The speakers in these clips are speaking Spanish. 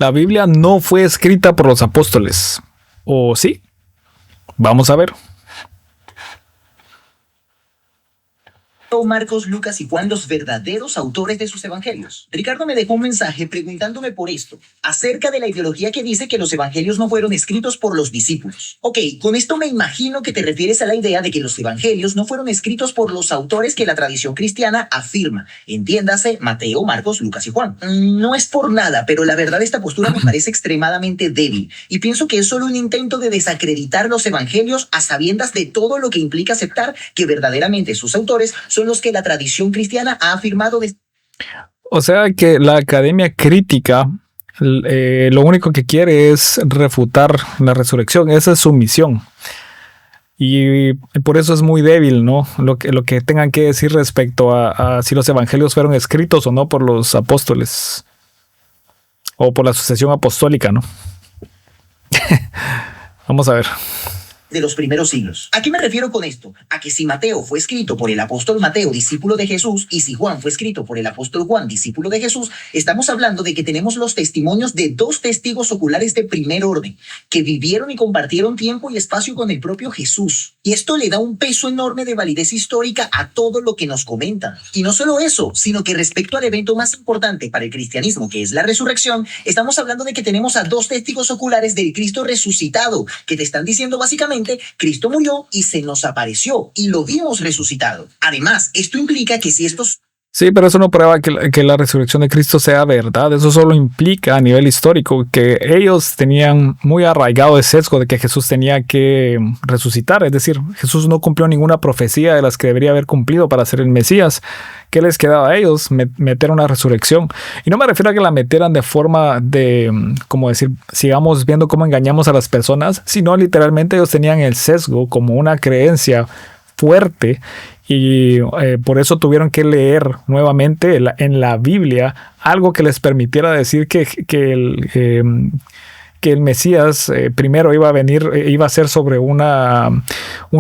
La Biblia no fue escrita por los apóstoles. ¿O sí? Vamos a ver. Marcos, Lucas y Juan los verdaderos autores de sus evangelios. Ricardo me dejó un mensaje preguntándome por esto, acerca de la ideología que dice que los evangelios no fueron escritos por los discípulos. Ok, con esto me imagino que te refieres a la idea de que los evangelios no fueron escritos por los autores que la tradición cristiana afirma. Entiéndase, Mateo, Marcos, Lucas y Juan. No es por nada, pero la verdad esta postura me parece extremadamente débil y pienso que es solo un intento de desacreditar los evangelios a sabiendas de todo lo que implica aceptar que verdaderamente sus autores son los que la tradición cristiana ha afirmado. O sea que la academia crítica lo único que quiere es refutar la resurrección. Esa es su misión. Y por eso es muy débil, ¿no? Lo que tengan que decir respecto a si los evangelios fueron escritos o no por los apóstoles. O por la sucesión apostólica, ¿no? Vamos a ver. De los primeros siglos. ¿A qué me refiero con esto? A que si Mateo fue escrito por el apóstol Mateo, discípulo de Jesús, y si Juan fue escrito por el apóstol Juan, discípulo de Jesús, estamos hablando de que tenemos los testimonios de dos testigos oculares de primer orden, que vivieron y compartieron tiempo y espacio con el propio Jesús. Y esto le da un peso enorme de validez histórica a todo lo que nos comentan. Y no solo eso, sino que respecto al evento más importante para el cristianismo, que es la resurrección, estamos hablando de que tenemos a dos testigos oculares del Cristo resucitado, que te están diciendo básicamente Cristo murió y se nos apareció y lo vimos resucitado. Además, esto implica que si estos... Sí, pero eso no prueba que la resurrección de Cristo sea verdad. Eso solo implica a nivel histórico que ellos tenían muy arraigado el sesgo de que Jesús tenía que resucitar. Es decir, Jesús no cumplió ninguna profecía de las que debería haber cumplido para ser el Mesías. ¿Qué les quedaba a ellos? Meter una resurrección. Y no me refiero a que la metieran de forma de, como decir, sigamos viendo cómo engañamos a las personas, sino literalmente ellos tenían el sesgo como una creencia fuerte. Y por eso tuvieron que leer nuevamente en la Biblia algo que les permitiera decir que el Mesías primero iba a ser sobre un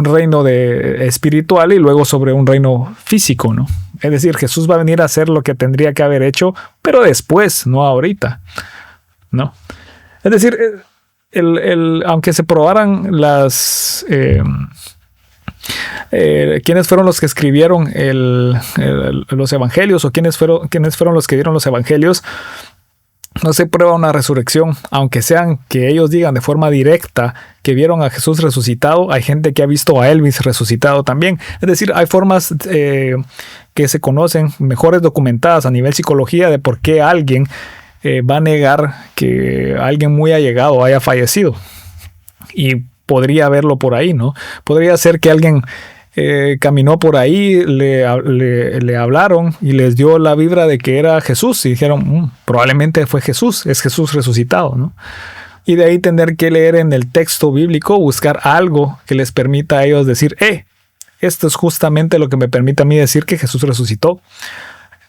reino espiritual y luego sobre un reino físico, ¿no? Es decir, Jesús va a venir a hacer lo que tendría que haber hecho, pero después, no ahorita, ¿no? Es decir, aunque se probaran las... quiénes fueron los que escribieron los evangelios o quiénes fueron los que dieron los evangelios, no se prueba una resurrección, aunque sean que ellos digan de forma directa que vieron a Jesús resucitado. Hay gente que ha visto a Elvis resucitado también. Es decir, hay formas que se conocen, mejores documentadas a nivel psicología, de por qué alguien va a negar que alguien muy allegado haya fallecido. Y podría verlo por ahí, ¿no? Podría ser que alguien caminó por ahí, le hablaron y les dio la vibra de que era Jesús y dijeron, probablemente fue Jesús, es Jesús resucitado, ¿no? Y de ahí tener que leer en el texto bíblico, buscar algo que les permita a ellos decir, esto es justamente lo que me permite a mí decir que Jesús resucitó.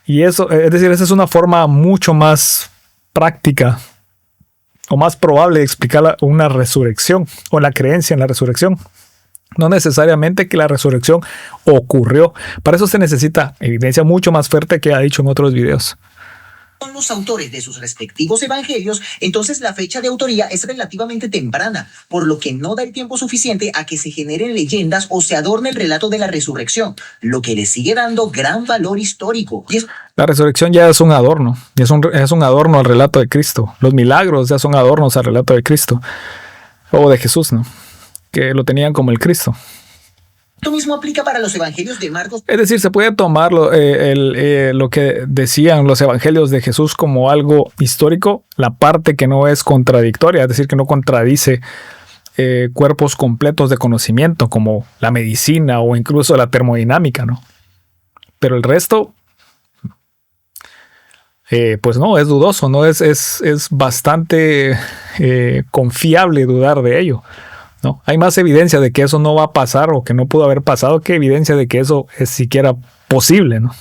Y eso, es decir, esa es una forma mucho más práctica o más probable de explicar una resurrección o la creencia en la resurrección. No necesariamente que la resurrección ocurrió. Para eso se necesita evidencia mucho más fuerte que ha dicho en otros videos. Son los autores de sus respectivos evangelios, entonces la fecha de autoría es relativamente temprana, por lo que no da el tiempo suficiente a que se generen leyendas o se adorne el relato de la resurrección, lo que le sigue dando gran valor histórico. La resurrección ya es un adorno, es un adorno al relato de Cristo. Los milagros ya son adornos al relato de Cristo, o de Jesús, ¿no? Que lo tenían como el Cristo. Esto mismo aplica para los evangelios de Marcos. Es decir, se puede tomar lo que decían los evangelios de Jesús como algo histórico, la parte que no es contradictoria, es decir, que no contradice cuerpos completos de conocimiento como la medicina o incluso la termodinámica, ¿no? Pero el resto, pues no, es dudoso, ¿no? Es bastante confiable dudar de ello, ¿no? Hay más evidencia de que eso no va a pasar o que no pudo haber pasado que evidencia de que eso es siquiera posible, ¿no?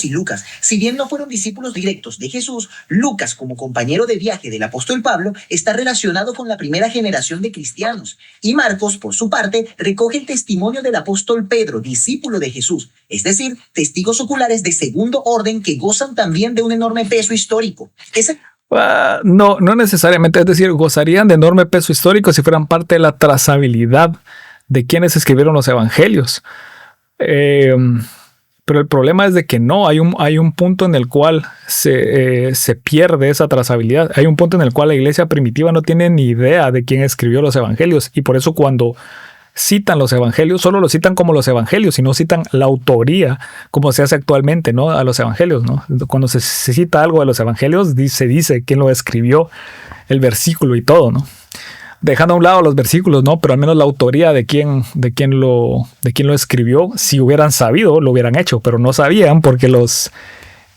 Y Lucas, si bien no fueron discípulos directos de Jesús, Lucas, como compañero de viaje del apóstol Pablo, está relacionado con la primera generación de cristianos. Y Marcos, por su parte, recoge el testimonio del apóstol Pedro, discípulo de Jesús, es decir, testigos oculares de segundo orden que gozan también de un enorme peso histórico. No, no necesariamente. Es decir, gozarían de enorme peso histórico si fueran parte de la trazabilidad de quienes escribieron los evangelios. Eh, pero el problema es de que no, hay un punto en el cual se pierde esa trazabilidad. Hay un punto en el cual la iglesia primitiva no tiene ni idea de quién escribió los evangelios. Y por eso cuando citan los evangelios, solo los citan como los evangelios y no citan la autoría como se hace actualmente, ¿no? A los evangelios, ¿no? Cuando se cita algo de los evangelios, se dice quién lo escribió, el versículo y todo, ¿no? Dejando a un lado los versículos, ¿no? Pero al menos la autoría de quién lo escribió, si hubieran sabido, lo hubieran hecho, pero no sabían porque los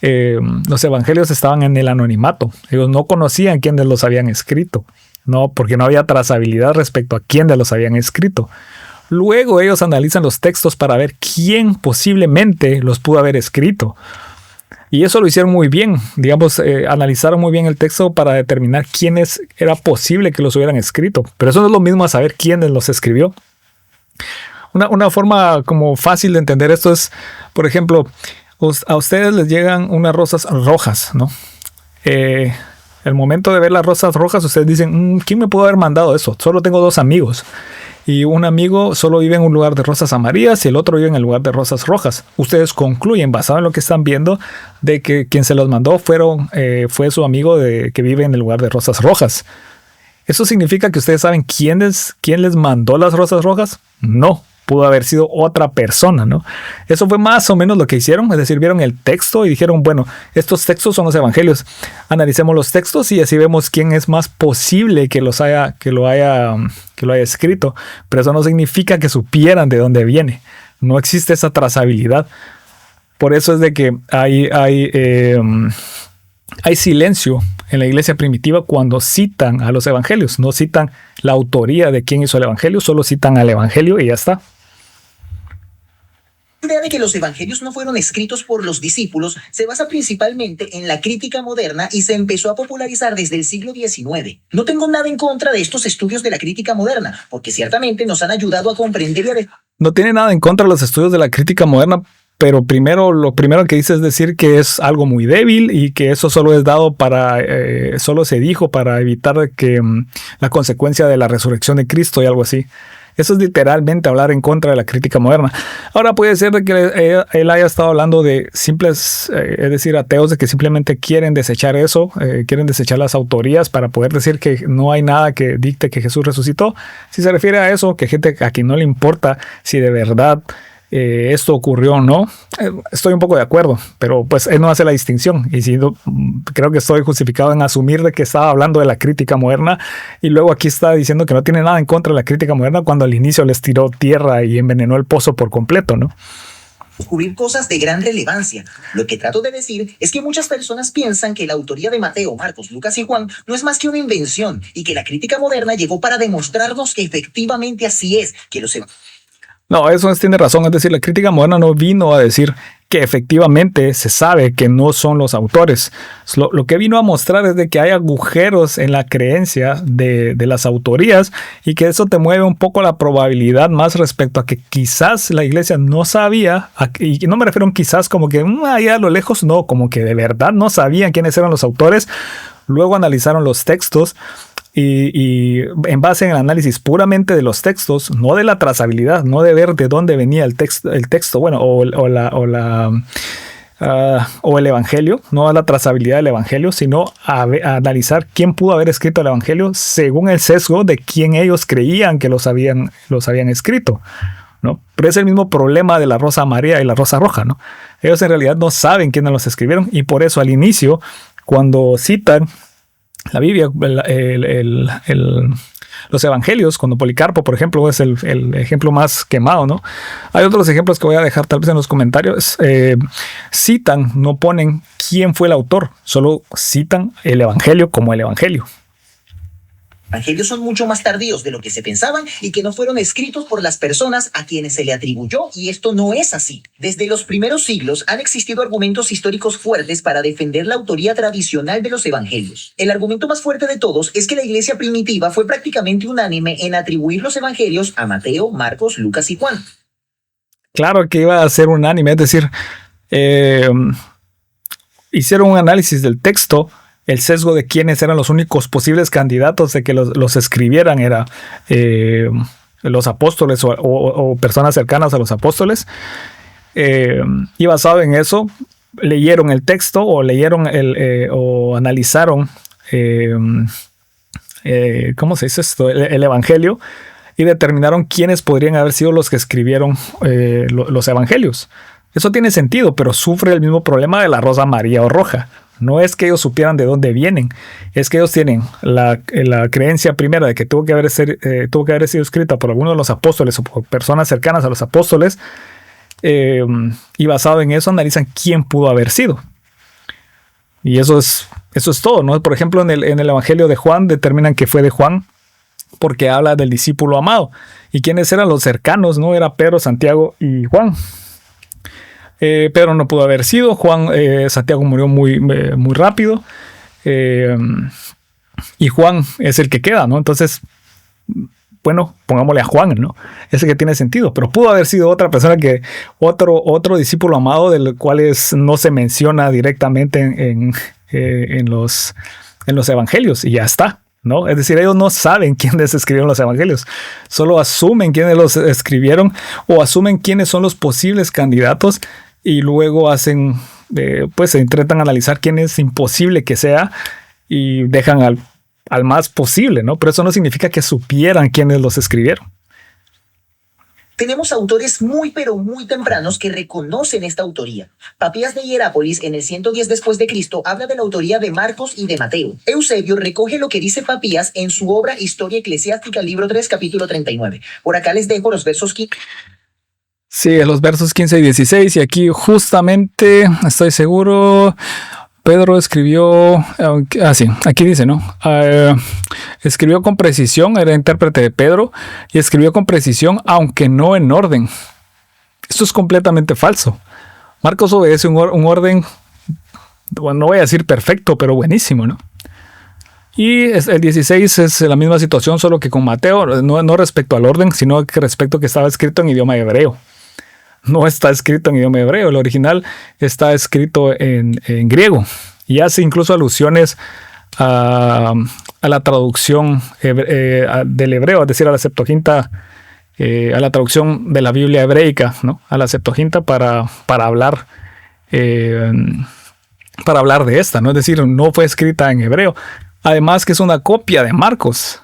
evangelios estaban en el anonimato. Ellos no conocían quiénes los habían escrito, ¿no? Porque no había trazabilidad respecto a quiénes los habían escrito. Luego ellos analizan los textos para ver quién posiblemente los pudo haber escrito. Y eso lo hicieron muy bien, digamos, analizaron muy bien el texto para determinar quiénes era posible que los hubieran escrito. Pero eso no es lo mismo a saber quiénes los escribió. Una forma como fácil de entender esto es, por ejemplo, a ustedes les llegan unas rosas rojas, ¿no? El momento de ver las rosas rojas, ustedes dicen, ¿quién me pudo haber mandado eso? Solo tengo 2 amigos. Y un amigo solo vive en un lugar de rosas amarillas y el otro vive en el lugar de rosas rojas. Ustedes concluyen, basado en lo que están viendo, de que quien se los mandó fue su amigo que vive en el lugar de rosas rojas. ¿Eso significa que ustedes saben quién les mandó las rosas rojas? No, pudo haber sido otra persona, ¿no? Eso fue más o menos lo que hicieron, es decir, vieron el texto y dijeron, bueno, estos textos son los evangelios, analicemos los textos y así vemos quién es más posible que lo haya escrito, pero eso no significa que supieran de dónde viene, no existe esa trazabilidad. Por eso es de que hay silencio en la iglesia primitiva cuando citan a los evangelios. No citan la autoría de quién hizo el evangelio, solo citan al evangelio y ya está. La idea de que los evangelios no fueron escritos por los discípulos se basa principalmente en la crítica moderna y se empezó a popularizar desde el siglo XIX. No tengo nada en contra de estos estudios de la crítica moderna, porque ciertamente nos han ayudado a comprender. No tiene nada en contra de los estudios de la crítica moderna, pero lo primero que dice es decir que es algo muy débil y que eso solo es dado solo se dijo para evitar que la consecuencia de la resurrección de Cristo y algo así. Eso es literalmente hablar en contra de la crítica moderna. Ahora puede ser de que él haya estado hablando de simples, es decir, ateos de que simplemente quieren desechar eso, quieren desechar las autorías para poder decir que no hay nada que dicte que Jesús resucitó. Si se refiere a eso, que gente a quien no le importa si de verdad esto ocurrió o no, estoy un poco de acuerdo, pero pues él no hace la distinción y si no, creo que estoy justificado en asumir de que estaba hablando de la crítica moderna y luego aquí está diciendo que no tiene nada en contra de la crítica moderna cuando al inicio les tiró tierra y envenenó el pozo por completo, ¿no? Descubrir cosas de gran relevancia. Lo que trato de decir es que muchas personas piensan que la autoría de Mateo, Marcos, Lucas y Juan no es más que una invención y que la crítica moderna llegó para demostrarnos que efectivamente así es, que los No, eso tiene razón. Es decir, la crítica moderna no vino a decir que efectivamente se sabe que no son los autores. Lo que vino a mostrar es de que hay agujeros en la creencia de las autorías y que eso te mueve un poco la probabilidad más respecto a que quizás la iglesia no sabía, y no me refiero a quizás como que allá a lo lejos, no, como que de verdad no sabían quiénes eran los autores. Luego analizaron los textos y en base en el análisis puramente de los textos, no de la trazabilidad, no de ver de dónde venía el texto, bueno, o el evangelio, no a la trazabilidad del evangelio, sino a analizar quién pudo haber escrito el evangelio según el sesgo de quién ellos creían que los habían escrito, ¿no? Pero es el mismo problema de la rosa amarilla y la rosa roja, ¿no? Ellos en realidad no saben quiénes los escribieron y por eso al inicio, cuando citan la Biblia, los evangelios, cuando Policarpo, por ejemplo, es el ejemplo más quemado, ¿no? Hay otros ejemplos que voy a dejar tal vez en los comentarios. Citan, no ponen quién fue el autor, solo citan el evangelio como el evangelio. Evangelios son mucho más tardíos de lo que se pensaban y que no fueron escritos por las personas a quienes se le atribuyó, y esto no es así. Desde los primeros siglos han existido argumentos históricos fuertes para defender la autoría tradicional de los evangelios. El argumento más fuerte de todos es que la iglesia primitiva fue prácticamente unánime en atribuir los evangelios a Mateo, Marcos, Lucas y Juan. Claro que iba a ser unánime, es decir, hicieron un análisis del texto el sesgo de quiénes eran los únicos posibles candidatos de que los escribieran era los apóstoles o personas cercanas a los apóstoles. Y basado en eso, leyeron el texto o leyeron o analizaron ¿cómo se dice esto? El evangelio, y determinaron quiénes podrían haber sido los que escribieron los evangelios. Eso tiene sentido, pero sufre el mismo problema de la rosa amarilla o roja. No es que ellos supieran de dónde vienen, es que ellos tienen la creencia primera de que tuvo que haber sido escrita por alguno de los apóstoles o por personas cercanas a los apóstoles, y basado en eso analizan quién pudo haber sido. Y eso es todo, ¿no? Por ejemplo, en el Evangelio de Juan determinan que fue de Juan porque habla del discípulo amado. ¿Y quiénes eran los cercanos? ¿No? Era Pedro, Santiago y Juan. Pedro no pudo haber sido. Santiago murió muy rápido. Y Juan es el que queda, ¿no? Entonces, bueno, pongámosle a Juan, ¿no? Ese que tiene sentido. Pero pudo haber sido otra persona, otro discípulo amado, del cual no se menciona directamente en los evangelios, y ya está, ¿no? Es decir, ellos no saben quiénes escribieron los evangelios, solo asumen quiénes los escribieron o asumen quiénes son los posibles candidatos, y luego se intentan analizar quién es imposible que sea y dejan al más posible, ¿no? Pero eso no significa que supieran quiénes los escribieron. Tenemos autores pero muy tempranos que reconocen esta autoría. Papías de Hierápolis, en el 110 después de Cristo, habla de la autoría de Marcos y de Mateo. Eusebio recoge lo que dice Papías en su obra Historia Eclesiástica, libro 3, capítulo 39. Por acá les dejo los versos 15. Sí, los versos 15 y 16, y aquí justamente, estoy seguro, Pedro escribió, sí, aquí dice, ¿no? Escribió con precisión, era intérprete de Pedro, y escribió con precisión, aunque no en orden. Esto es completamente falso. Marcos obedece un orden, bueno, no voy a decir perfecto, pero buenísimo, ¿no? Y el 16 es la misma situación, solo que con Mateo, no respecto al orden, sino que respecto que estaba escrito en idioma hebreo. No está escrito en idioma hebreo, el original está escrito en griego, y hace incluso alusiones a la traducción del hebreo, es decir, a la Septuaginta, a la traducción de la Biblia hebreica, ¿no? A la Septuaginta para hablar de esta, ¿no? Es decir, no fue escrita en hebreo. Además que es una copia de Marcos.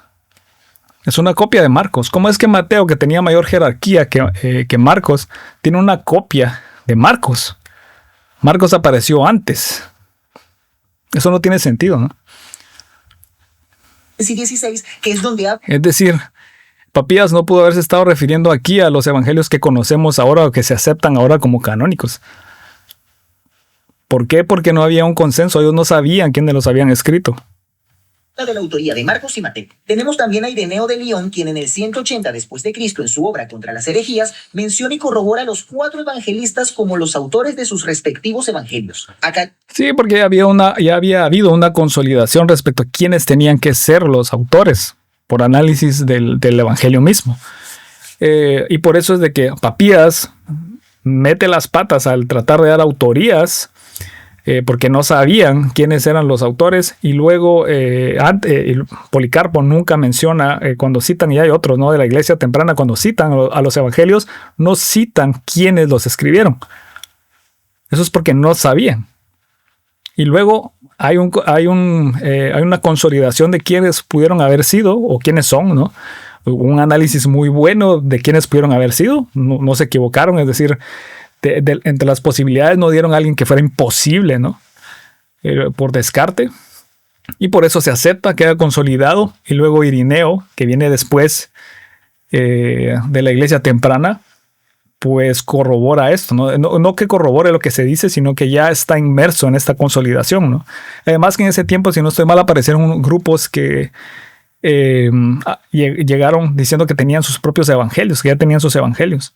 Es una copia de Marcos. ¿Cómo es que Mateo, que tenía mayor jerarquía que Marcos, tiene una copia de Marcos? Marcos apareció antes. Eso no tiene sentido, ¿no? 16, que es donde es decir, Papías no pudo haberse estado refiriendo aquí a los evangelios que conocemos ahora o que se aceptan ahora como canónicos. ¿Por qué? Porque no había un consenso. Ellos no sabían quiénes los habían escrito. De la autoría de Marcos y Mateo. Tenemos también a Ireneo de León, quien en el 180 después de Cristo, en su obra Contra las herejías, menciona y corrobora a los 4 evangelistas como los autores de sus respectivos evangelios. Acá sí, porque ya había habido una consolidación respecto a quiénes tenían que ser los autores por análisis del evangelio mismo. Y por eso es de que Papías mete las patas al tratar de dar autorías, porque no sabían quiénes eran los autores, y luego Policarpo nunca menciona, cuando citan, y hay otros, ¿no?, de la iglesia temprana, cuando citan a los evangelios, no citan quiénes los escribieron. Eso es porque no sabían. Y luego hay una consolidación de quiénes pudieron haber sido o quiénes son, ¿no? Un análisis muy bueno de quiénes pudieron haber sido, no se equivocaron, es decir, entre las posibilidades no dieron a alguien que fuera imposible, ¿no? Por descarte. Y por eso se acepta, queda consolidado. Y luego Irineo, que viene después de la iglesia temprana, pues corrobora esto, ¿no? No que corrobore lo que se dice, sino que ya está inmerso en esta consolidación, ¿no? Además que en ese tiempo, si no estoy mal, aparecieron grupos que llegaron diciendo que tenían sus propios evangelios, que ya tenían sus evangelios.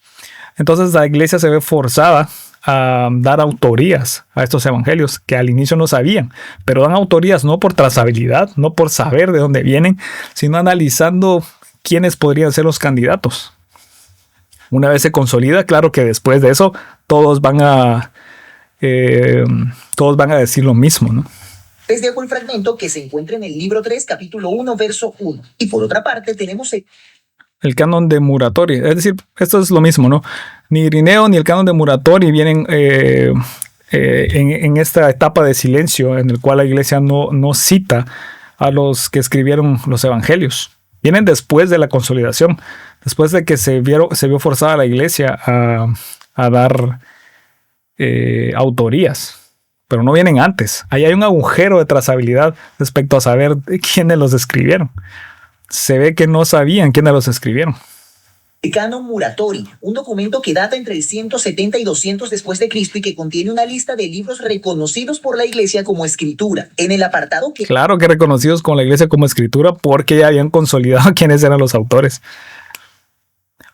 Entonces la iglesia se ve forzada a dar autorías a estos evangelios que al inicio no sabían, pero dan autorías no por trazabilidad, no por saber de dónde vienen, sino analizando quiénes podrían ser los candidatos. Una vez se consolida, claro que después de eso todos van a decir lo mismo, ¿no? Les dejo el fragmento que se encuentra en el libro 3, capítulo 1, verso 1. Y por otra parte tenemos el canon de Muratori. Es decir, esto es lo mismo, ¿no? Ni Irineo ni el canon de Muratori vienen en esta etapa de silencio en el cual la iglesia no cita a los que escribieron los evangelios. Vienen después de la consolidación, después de que se vio forzada la iglesia a dar autorías, pero no vienen antes. Ahí hay un agujero de trazabilidad respecto a saber quiénes los escribieron. Se ve que no sabían quiénes los escribieron. el canon Muratori, un documento que data entre el 170 y 200 después de Cristo y que contiene una lista de libros reconocidos por la iglesia como escritura. En el apartado que... Claro que reconocidos con la iglesia como escritura porque ya habían consolidado quiénes eran los autores.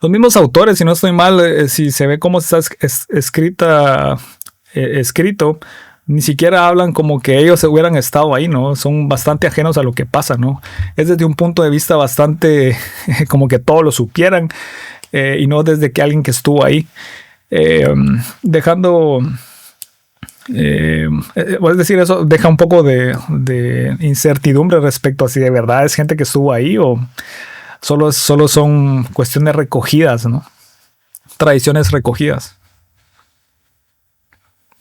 Los mismos autores, si no estoy mal, si se ve cómo está escrito, ni siquiera hablan como que ellos hubieran estado ahí, ¿no? Son bastante ajenos a lo que pasa, ¿no? Es desde un punto de vista bastante como que todos lo supieran y no desde que alguien que estuvo ahí. Dejando... es decir, eso deja un poco de incertidumbre respecto a si de verdad es gente que estuvo ahí o solo son cuestiones recogidas, ¿no? Tradiciones recogidas.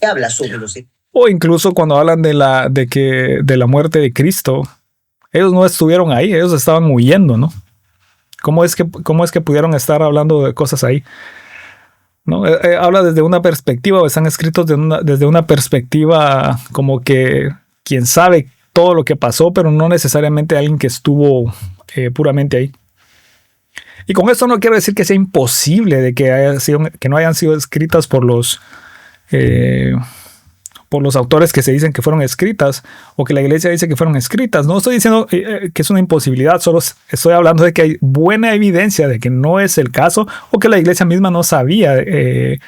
habla sobre los... O incluso cuando hablan de la muerte de Cristo, ellos no estuvieron ahí, ellos estaban huyendo, ¿no? ¿Cómo es que pudieron estar hablando de cosas ahí? ¿No? Habla desde una perspectiva, o están escritos desde una perspectiva como que quien sabe todo lo que pasó, pero no necesariamente alguien que estuvo puramente ahí. Y con esto no quiero decir que sea imposible de que no hayan sido escritas por los autores que se dicen que fueron escritas o que la iglesia dice que fueron escritas. No estoy diciendo que es una imposibilidad, solo estoy hablando de que hay buena evidencia de que no es el caso o que la iglesia misma no sabía de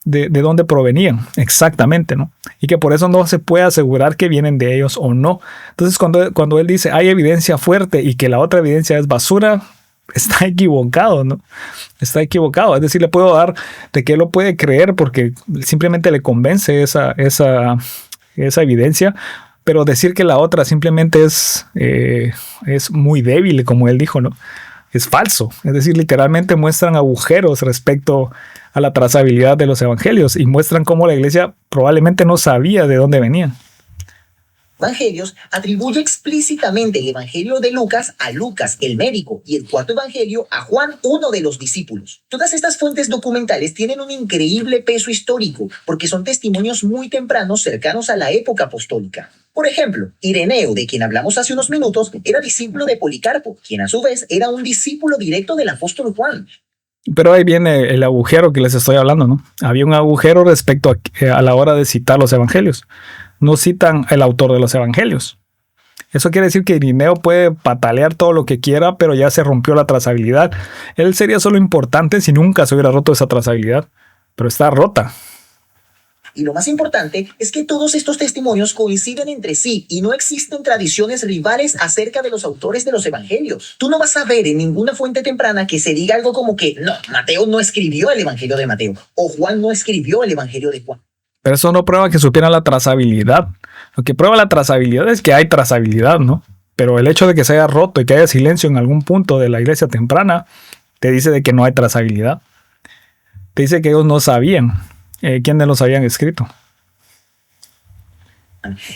dónde provenían exactamente, ¿no? Y que por eso no se puede asegurar que vienen de ellos o no. Entonces cuando él dice hay evidencia fuerte y que la otra evidencia es basura, está equivocado, ¿no? Está equivocado. Es decir, le puedo dar de que él lo puede creer porque simplemente le convence esa evidencia, pero decir que la otra simplemente es muy débil, como él dijo, ¿no? Es falso. Es decir, literalmente muestran agujeros respecto a la trazabilidad de los evangelios y muestran cómo la iglesia probablemente no sabía de dónde venían. Evangelios atribuye explícitamente el evangelio de Lucas a Lucas, el médico, y el cuarto evangelio a Juan, uno de los discípulos. Todas estas fuentes documentales tienen un increíble peso histórico porque son testimonios muy tempranos cercanos a la época apostólica. Por ejemplo, Ireneo, de quien hablamos hace unos minutos, era discípulo de Policarpo, quien a su vez era un discípulo directo del apóstol Juan. Pero ahí viene el agujero que les estoy hablando, ¿no? Había un agujero respecto a la hora de citar los evangelios. No citan el autor de los evangelios. Eso quiere decir que Irineo puede patalear todo lo que quiera, pero ya se rompió la trazabilidad. Él sería solo importante si nunca se hubiera roto esa trazabilidad, pero está rota. Y lo más importante es que todos estos testimonios coinciden entre sí y no existen tradiciones rivales acerca de los autores de los evangelios. Tú no vas a ver en ninguna fuente temprana que se diga algo como que no, Mateo no escribió el evangelio de Mateo o Juan no escribió el evangelio de Juan. Pero eso no prueba que supieran la trazabilidad. Lo que prueba la trazabilidad es que hay trazabilidad, ¿no? Pero el hecho de que se haya roto y que haya silencio en algún punto de la iglesia temprana te dice de que no hay trazabilidad. Te dice que ellos no sabían quiénes los habían escrito.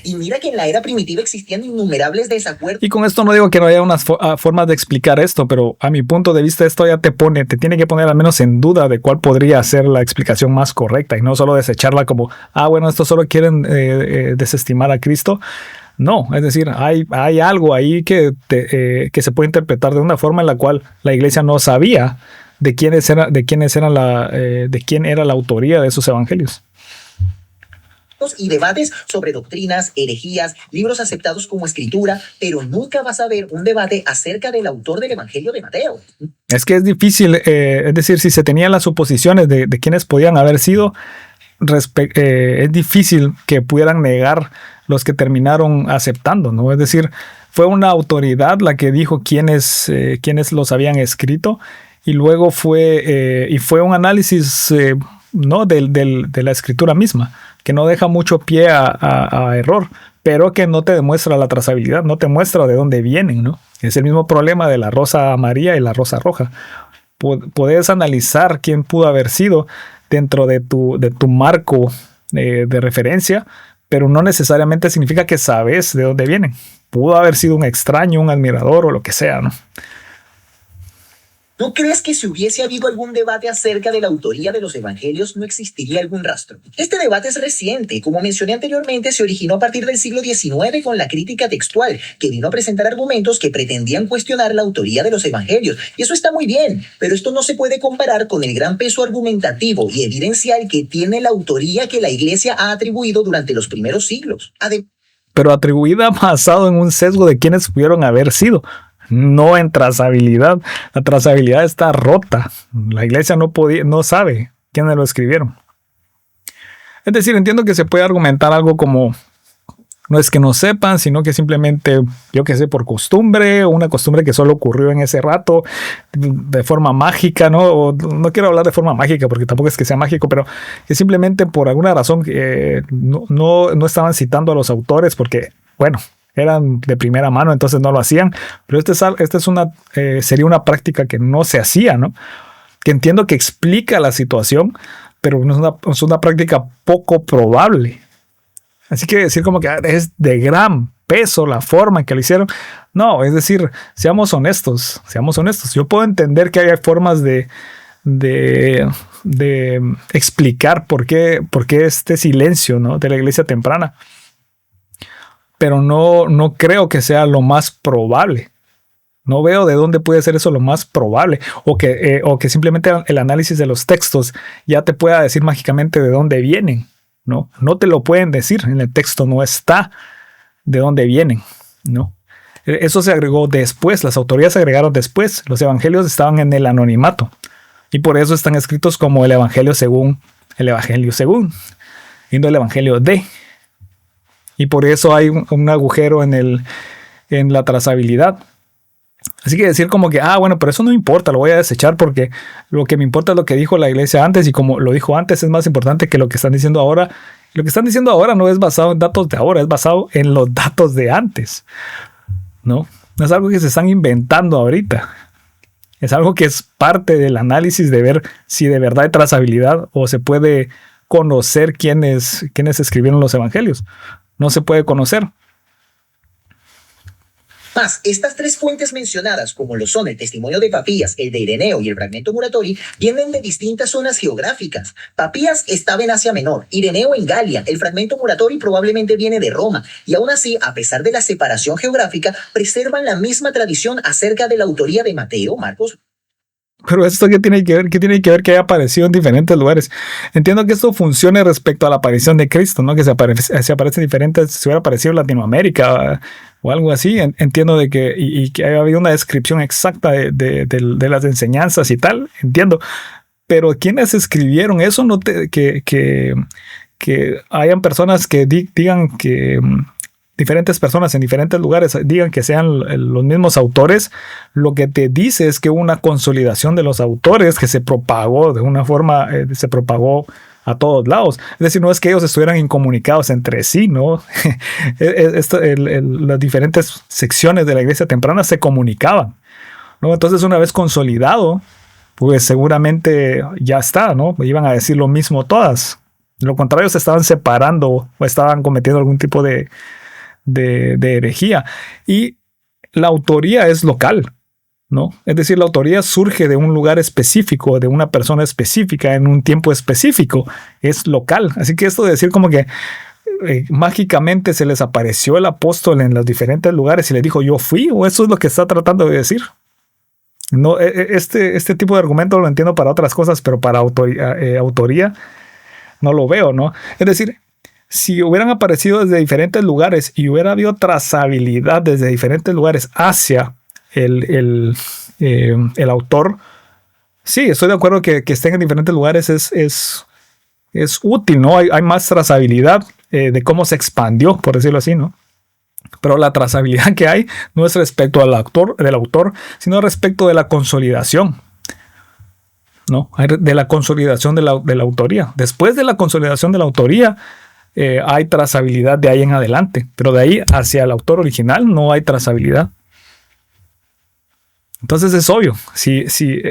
Y mira que en la era primitiva existían innumerables desacuerdos. Y con esto no digo que no haya unas formas de explicar esto, pero a mi punto de vista esto ya te tiene que poner al menos en duda de cuál podría ser la explicación más correcta y no solo desecharla como, bueno, estos solo quieren desestimar a Cristo. No, es decir, hay algo ahí que se puede interpretar de una forma en la cual la iglesia no sabía de quién era la autoría de esos evangelios. Y debates sobre doctrinas, herejías, libros aceptados como escritura, pero nunca vas a ver un debate acerca del autor del Evangelio de Mateo. Es que es difícil, es decir, si se tenían las suposiciones de quiénes podían haber sido, es difícil que pudieran negar los que terminaron aceptando, ¿no? Es decir, fue una autoridad la que dijo quiénes los habían escrito y luego fue un análisis ¿no? de la escritura misma, que no deja mucho pie a error, pero que no te demuestra la trazabilidad, no te muestra de dónde vienen, ¿no? Es el mismo problema de la rosa amarilla y la rosa roja. Puedes analizar quién pudo haber sido dentro de tu marco de referencia, pero no necesariamente significa que sabes de dónde vienen. Pudo haber sido un extraño, un admirador o lo que sea, ¿no? ¿No crees que si hubiese habido algún debate acerca de la autoría de los evangelios no existiría algún rastro? Este debate es reciente. Como mencioné anteriormente, se originó a partir del siglo XIX con la crítica textual, que vino a presentar argumentos que pretendían cuestionar la autoría de los evangelios. Y eso está muy bien, pero esto no se puede comparar con el gran peso argumentativo y evidencial que tiene la autoría que la Iglesia ha atribuido durante los primeros siglos. Pero atribuida basado en un sesgo de quienes pudieron haber sido, no en trazabilidad. La trazabilidad está rota. La iglesia no sabe quiénes lo escribieron. Es decir, entiendo que se puede argumentar algo como no es que no sepan, sino que simplemente, yo que sé, por costumbre, o una costumbre que solo ocurrió en ese rato, de forma mágica, ¿no? O, no quiero hablar de forma mágica porque tampoco es que sea mágico, pero que simplemente por alguna razón no estaban citando a los autores porque, bueno, eran de primera mano, entonces no lo hacían. Pero sería una práctica que no se hacía, ¿no? Que entiendo que explica la situación, pero es una práctica poco probable. Así que decir como que es de gran peso la forma en que lo hicieron. No, es decir, seamos honestos. Yo puedo entender que hay formas de explicar por qué este silencio, ¿no?, de la iglesia temprana. Pero no creo que sea lo más probable. No veo de dónde puede ser eso lo más probable. O que simplemente el análisis de los textos ya te pueda decir mágicamente de dónde vienen. No te lo pueden decir. En el texto no está de dónde vienen. ¿No? Eso se agregó después. Las autorías se agregaron después. Los evangelios estaban en el anonimato. Y por eso están escritos como el evangelio según, y no el evangelio de. Y por eso hay un agujero en la trazabilidad. Así que decir como que, bueno, pero eso no importa, lo voy a desechar porque lo que me importa es lo que dijo la iglesia antes, y como lo dijo antes es más importante que lo que están diciendo ahora. Lo que están diciendo ahora no es basado en datos de ahora, es basado en los datos de antes. No es algo que se están inventando ahorita. Es algo que es parte del análisis de ver si de verdad hay trazabilidad o se puede conocer quiénes escribieron los evangelios. No se puede conocer. Más, estas tres fuentes mencionadas, como lo son el testimonio de Papías, el de Ireneo y el fragmento Muratori, vienen de distintas zonas geográficas. Papías estaba en Asia Menor, Ireneo en Galia, el fragmento Muratori probablemente viene de Roma, y aún así, a pesar de la separación geográfica, preservan la misma tradición acerca de la autoría de Mateo, Marcos. Pero esto ¿qué tiene que ver? ¿Qué tiene que ver que haya aparecido en diferentes lugares? Entiendo que esto funcione respecto a la aparición de Cristo, ¿no? Que se aparece en diferentes, si hubiera aparecido en Latinoamérica o algo así. Entiendo de que, y que haya habido una descripción exacta de las enseñanzas y tal, entiendo. Pero quienes escribieron eso, que hayan personas que digan que diferentes personas en diferentes lugares digan que sean los mismos autores, lo que te dice es que hubo una consolidación de los autores que se propagó de una forma, se propagó a todos lados. Es decir, no es que ellos estuvieran incomunicados entre sí, ¿no? Las diferentes secciones de la iglesia temprana se comunicaban, ¿no? Entonces, una vez consolidado, pues seguramente ya está, ¿no? Iban a decir lo mismo todas. De lo contrario, se estaban separando o estaban cometiendo algún tipo de herejía. Y la autoría es local, ¿no? Es decir, la autoría surge de un lugar específico, de una persona específica, en un tiempo específico, es local. Así que esto de decir como que mágicamente se les apareció el apóstol en los diferentes lugares y le dijo yo fui, o eso es lo que está tratando de decir. No, este tipo de argumento lo entiendo para otras cosas, pero para autoría no lo veo, ¿no? Es decir, si hubieran aparecido desde diferentes lugares y hubiera habido trazabilidad desde diferentes lugares hacia el autor, sí, estoy de acuerdo que estén en diferentes lugares es útil, ¿no? Hay más trazabilidad de cómo se expandió, por decirlo así, ¿no? Pero la trazabilidad que hay no es respecto del autor, sino respecto de la consolidación, ¿no? De la consolidación de la autoría. Después de la consolidación de la autoría, hay trazabilidad de ahí en adelante, pero de ahí hacia el autor original no hay trazabilidad. Entonces es obvio, si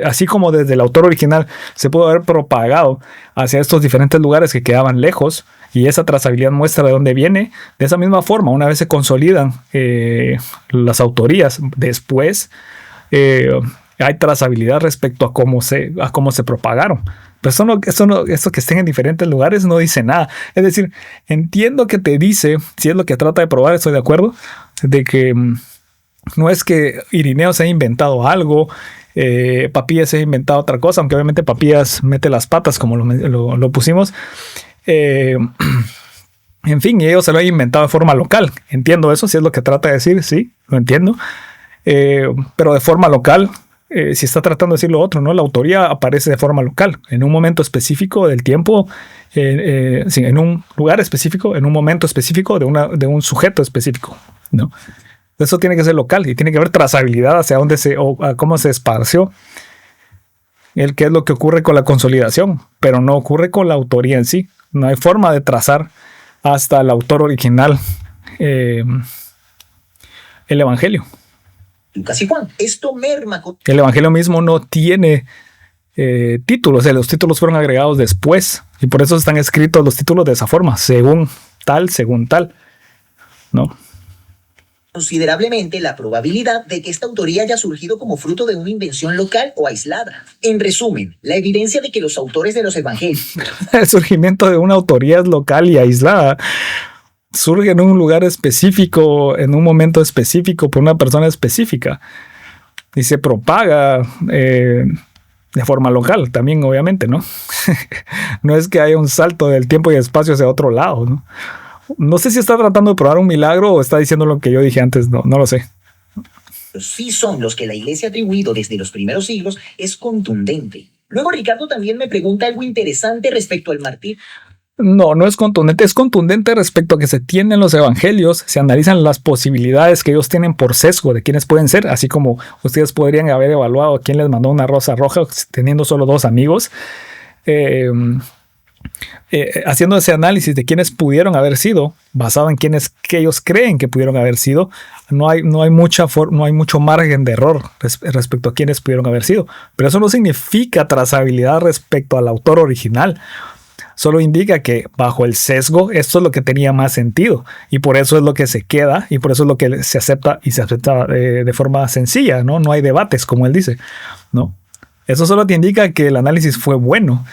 así como desde el autor original se pudo haber propagado hacia estos diferentes lugares que quedaban lejos y esa trazabilidad muestra de dónde viene, de esa misma forma, una vez se consolidan las autorías, después hay trazabilidad respecto a cómo se propagaron. Pero eso que estén en diferentes lugares no dice nada. Es decir, entiendo que te dice, si es lo que trata de probar, estoy de acuerdo, de que no es que Irineo se haya inventado algo, Papías se haya inventado otra cosa, aunque obviamente Papías mete las patas como lo pusimos. En fin, y ellos se lo han inventado de forma local. Entiendo eso, si es lo que trata de decir, sí, lo entiendo. Pero de forma local, si está tratando de decir lo otro, ¿no? La autoría aparece de forma local, en un momento específico del tiempo, sí, en un lugar específico, en un momento específico de un sujeto específico, ¿no? Eso tiene que ser local y tiene que haber trazabilidad hacia dónde a cómo se esparció. Qué es lo que ocurre con la consolidación, pero no ocurre con la autoría en sí. No hay forma de trazar hasta el autor original el Evangelio. Lucas y Juan, esto merma. El Evangelio mismo no tiene títulos, los títulos fueron agregados después y por eso están escritos los títulos de esa forma, según tal, ¿no? Considerablemente la probabilidad de que esta autoría haya surgido como fruto de una invención local o aislada. En resumen, la evidencia de que los autores de los evangelios... El surgimiento de una autoría es local y aislada. Surge en un lugar específico, en un momento específico, por una persona específica. Y se propaga de forma local también, obviamente, ¿no? No es que haya un salto del tiempo y espacio hacia otro lado, ¿no? No sé si está tratando de probar un milagro o está diciendo lo que yo dije antes, no lo sé. Sí son los que la iglesia ha atribuido desde los primeros siglos, es contundente. Luego Ricardo también me pregunta algo interesante respecto al martirio. No es contundente. Es contundente respecto a que se tienen los evangelios, se analizan las posibilidades que ellos tienen por sesgo de quiénes pueden ser, así como ustedes podrían haber evaluado a quién les mandó una rosa roja teniendo solo 2 amigos. Haciendo ese análisis de quiénes pudieron haber sido, basado en quiénes que ellos creen que pudieron haber sido, no hay mucho margen de error respecto a quiénes pudieron haber sido. Pero eso no significa trazabilidad respecto al autor original. Solo indica que bajo el sesgo esto es lo que tenía más sentido y por eso es lo que se queda y por eso es lo que se acepta y se acepta de forma sencilla, ¿no? No hay debates, como él dice, ¿no? Eso solo te indica que el análisis fue bueno.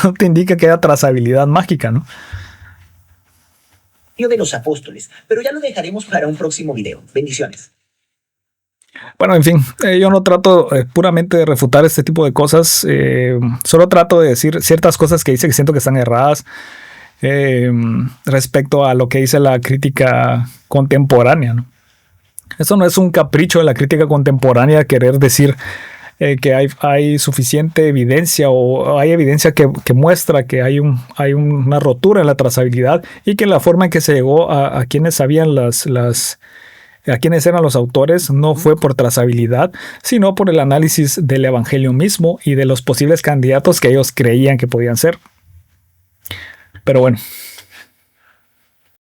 No te indica que haya trazabilidad mágica, ¿no? De los apóstoles, pero ya lo dejaremos para un próximo video. Bendiciones. Bueno, en fin, yo no trato puramente de refutar este tipo de cosas, solo trato de decir ciertas cosas que dice que siento que están erradas respecto a lo que dice la crítica contemporánea, ¿no? Eso no es un capricho de la crítica contemporánea querer decir que hay suficiente evidencia o hay evidencia que muestra que hay una rotura en la trazabilidad y que la forma en que se llegó a quienes sabían a quienes eran los autores no fue por trazabilidad, sino por el análisis del evangelio mismo y de los posibles candidatos que ellos creían que podían ser. Pero bueno.